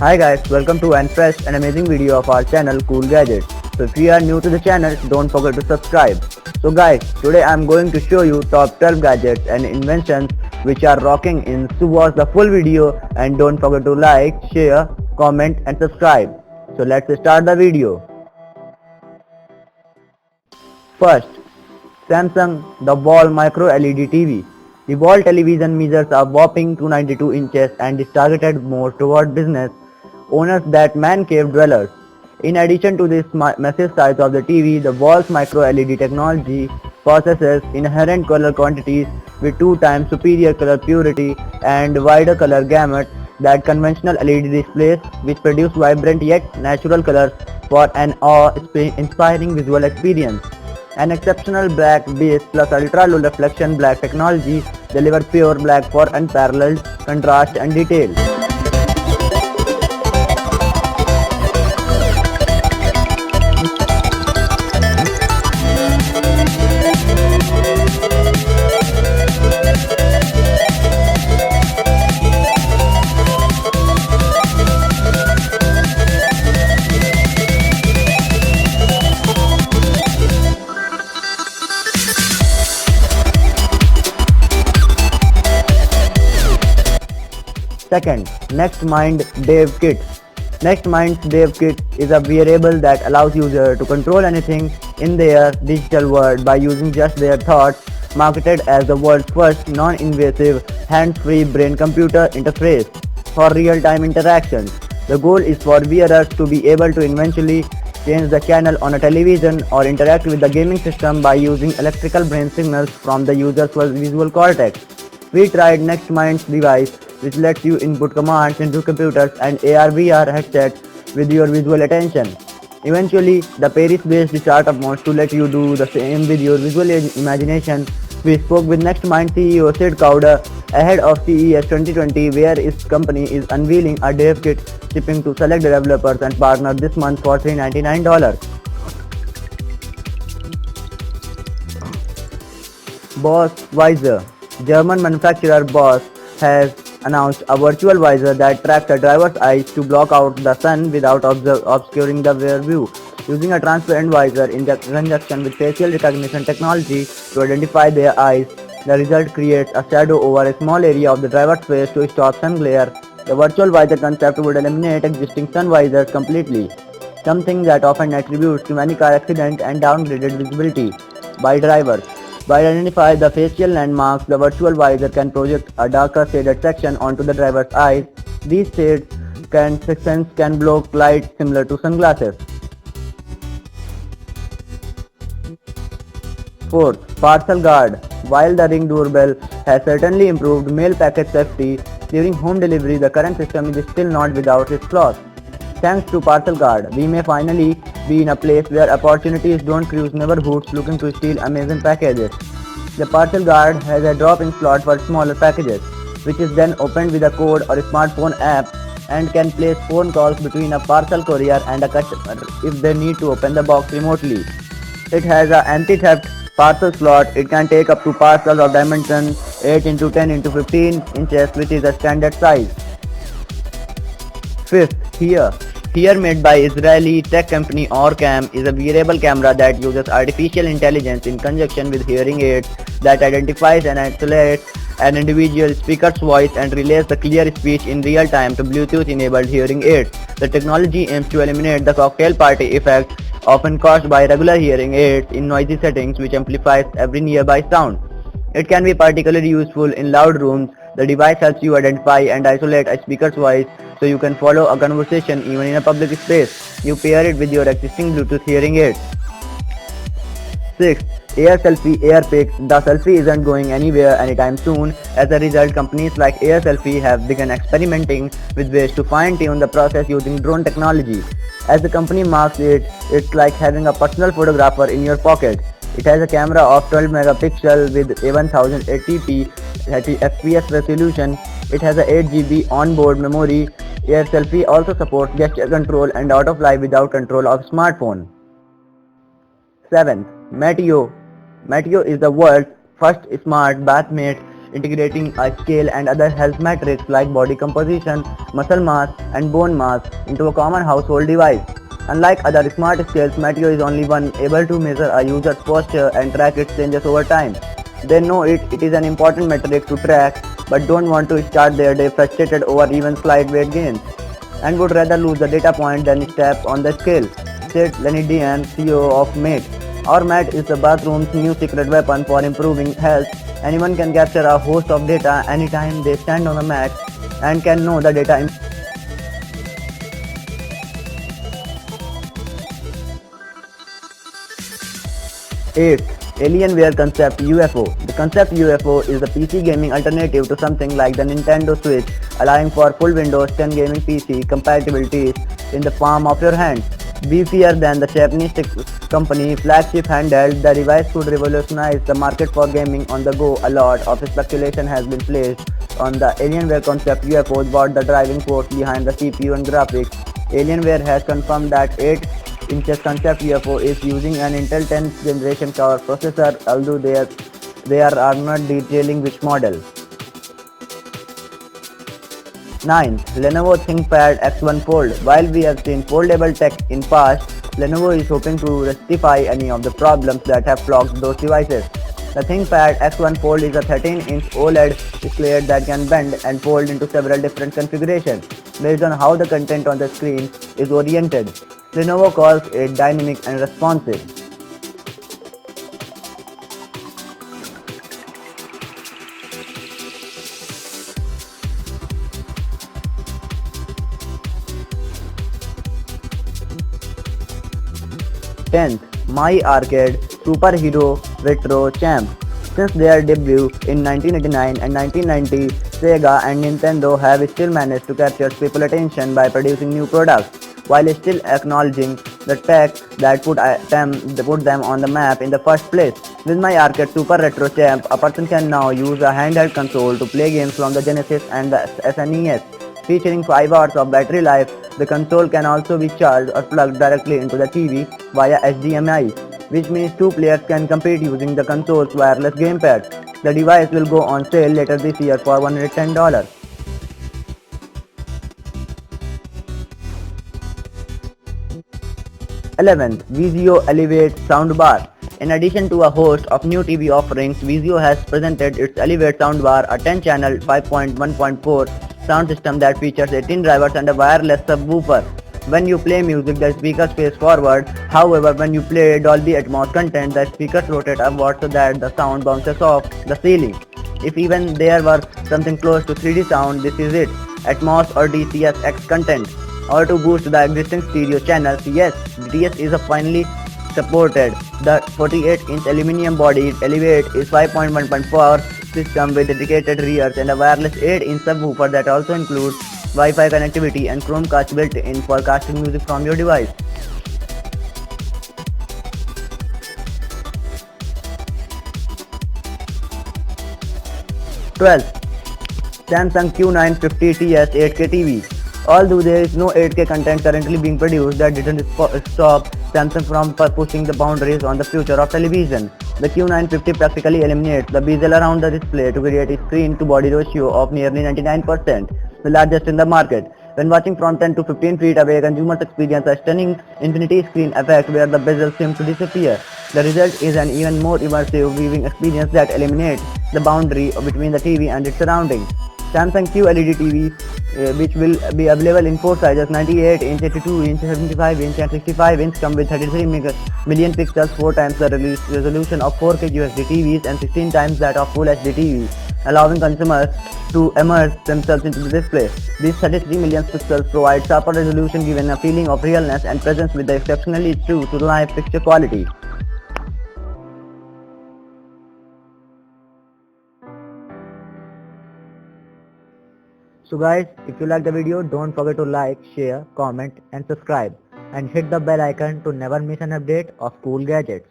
Hi guys, welcome to an fresh and amazing video of our channel Cool Gadget. So if you are new to the channel, don't forget to subscribe. So guys, today I am going to show you top 12 gadgets and inventions which are rocking in. So watch the full video and don't forget to like, share, comment and subscribe. So let's start the video. First, Samsung the Wall MicroLED TV. The Wall television measures a whopping 292 inches and is targeted more toward business owners than man cave dwellers. In addition to this massive size of the TV, the Wall's micro-LED technology possesses inherent color quantities with 2 times superior color purity and wider color gamut than conventional LED displays, which produce vibrant yet natural colors for an awe-inspiring visual experience. An exceptional black base plus ultra-low reflection black technology delivers pure black for unparalleled contrast and detail. Second, NextMind Dev Kit. NextMind's Dev Kit is a wearable that allows users to control anything in their digital world by using just their thoughts, marketed as the world's first non-invasive, hands-free brain-computer interface for real-time interactions. The goal is for wearers to be able to eventually change the channel on a television or interact with the gaming system by using electrical brain signals from the user's visual cortex. We tried NextMind's device, which lets you input commands into computers and AR/VR headsets with your visual attention. Eventually, the Paris-based startup wants to let you do the same with your visual imagination. We spoke with NextMind CEO Sid Cowder ahead of CES 2020, where his company is unveiling a dev kit shipping to select developers and partners this month for $399. Bosch Visor. German manufacturer Bosch has announced a virtual visor that tracks a driver's eyes to block out the sun without obscuring the rear view. Using a transparent visor in conjunction with facial recognition technology to identify their eyes, the result creates a shadow over a small area of the driver's face to stop sun glare. The virtual visor concept would eliminate existing sun visors completely, something that often attributes to many car accidents and downgraded visibility by drivers. By identifying the facial landmarks, the virtual visor can project a darker shaded section onto the driver's eyes. These sections can block light similar to sunglasses. Fourth, Parcel Guard. While the Ring doorbell has certainly improved mail package safety during home delivery, the current system is still not without its flaws. Thanks to Parcel Guard, we may finally be in a place where opportunities don't cruise neighborhoods looking to steal amazing packages. The Parcel Guard has a drop-in slot for smaller packages, which is then opened with a code or a smartphone app and can place phone calls between a parcel courier and a customer if they need to open the box remotely. It has an anti-theft parcel slot. It can take up to parcels of dimension 8 into 10 into 15 inches, which is a standard size. Fifth, Here made by Israeli tech company orcam is a wearable camera that uses artificial intelligence in conjunction with hearing aids that identifies and isolates an individual speaker's voice and relays the clear speech in real time to Bluetooth-enabled hearing aids. The technology aims to eliminate the cocktail party effect often caused by regular hearing aids in noisy settings, which amplifies every nearby sound. It can be particularly useful in loud rooms. The device helps you identify and isolate a speaker's voice so you can follow a conversation even in a public space. You pair it with your existing Bluetooth hearing aids. 6. AIR PIX. The selfie isn't going anywhere anytime soon. As a result, companies like AIR have begun experimenting with ways to fine-tune the process using drone technology. As the company marks it, it's like having a personal photographer in your pocket. It has a camera of 12 megapixel with a 1080p 30 fps resolution. It has a 8 GB onboard memory. AIR also supports gesture control and out-of-live without control of smartphone. 7th, Meteo. Meteo is the world's first smart bathmate integrating a scale and other health metrics like body composition, muscle mass, and bone mass into a common household device. Unlike other smart scales, Meteo is only one able to measure a user's posture and track its changes over time. They know it is an important metric to track, but don't want to start their day frustrated over even slight weight gains, and would rather lose the data point than step on the scale, said Lenny Dian, CEO of Mate. Our Mat is the bathroom's new secret weapon for improving health. Anyone can capture a host of data anytime they stand on the mat and can know the data. 8. Alienware Concept UFO. The Concept UFO is the PC gaming alternative to something like the Nintendo Switch, allowing for full Windows 10 gaming PC compatibilities in the palm of your hand. Beefier than the Japanese company flagship handheld, the device could revolutionize the market for gaming on the go. A lot of speculation has been placed on the Alienware Concept UFO, what the driving force behind the CPU and graphics. Alienware has confirmed that 8-inch Concept UFO is using an Intel 10th generation core processor, although they are not detailing which model. 9. Lenovo ThinkPad X1 Fold. While we have seen foldable tech in past, Lenovo is hoping to rectify any of the problems that have plagued those devices. The ThinkPad X1 Fold is a 13-inch OLED display that can bend and fold into several different configurations based on how the content on the screen is oriented. Lenovo calls it dynamic and responsive. Tenth, My Arcade Superhero Retro Champ. Since their debut in 1989 and 1990, Sega and Nintendo have still managed to capture people's attention by producing new products, while still acknowledging the tech that put them on the map in the first place. With My Arcade Super Retro Champ, a person can now use a handheld console to play games from the Genesis and the SNES. Featuring 5 hours of battery life, the console can also be charged or plugged directly into the TV via HDMI, which means two players can compete using the console's wireless gamepad. The device will go on sale later this year for $110. 11th, Vizio Elevate Soundbar. In addition to a host of new TV offerings, Vizio has presented its Elevate Soundbar, a 10-channel 5.1.4 sound system that features 18 drivers and a wireless subwoofer. When you play music, the speakers face forward. However, when you play Dolby Atmos content, the speakers rotate upward so that the sound bounces off the ceiling. If even there were something close to 3D sound, this is it. Atmos or DCS-X content. Or to boost the existing stereo channels, yes, DTS is finally supported. The 48-inch aluminum bodied Elevate is 5.1.4 system with dedicated rears and a wireless 8-inch subwoofer that also includes Wi-Fi connectivity and Chromecast built in for casting music from your device. Samsung Q950TS 8K TV. Although there is no 8K content currently being produced, that didn't stop Samsung from pushing the boundaries on the future of television. The Q950 practically eliminates the bezel around the display to create a screen-to-body ratio of nearly 99%, the largest in the market. When watching from 10 to 15 feet away, consumers experience a stunning infinity screen effect where the bezel seems to disappear. The result is an even more immersive viewing experience that eliminates the boundary between the TV and its surroundings. Samsung QLED TV, which will be available in 4 sizes, 98-inch, 82-inch, 75-inch and 65-inch, come with 33 million pixels, 4 times the resolution of 4K UHD TVs and 16 times that of Full HD TVs, allowing consumers to immerse themselves into the display. These 33 million pixels provide sharper resolution, giving a feeling of realness and presence with the exceptionally true to life picture quality. So guys, if you like the video, don't forget to like, share, comment and subscribe, and hit the bell icon to never miss an update of cool gadgets.